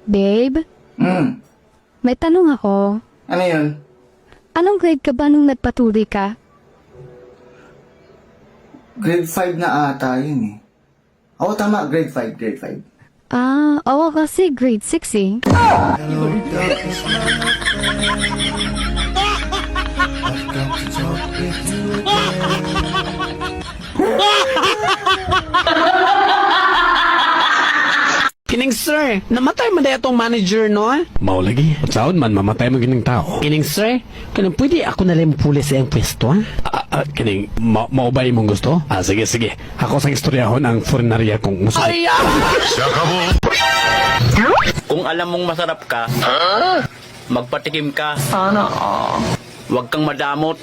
Babe, Hmm. may tanong ako. Ano yun? Anong grade ka ba nung nagpatuloy ka? Grade 5 na ata yun eh. Oo, tama. Grade 5, grade 5. Oo kasi grade 6 eh. Kining sir, namatay man daya tong manager no? Mao lagi. Unsaon man mamatay mo gining tao. Kining sir, kanang pwede ako na lang puli sa iyang pwesto ha? Kining maubay mong gusto? Sige sige. Ako sang istoryahon ang foreignarya kung musa. Kung alam mong masarap ka, magpatikim ka. Huwag kang madamot.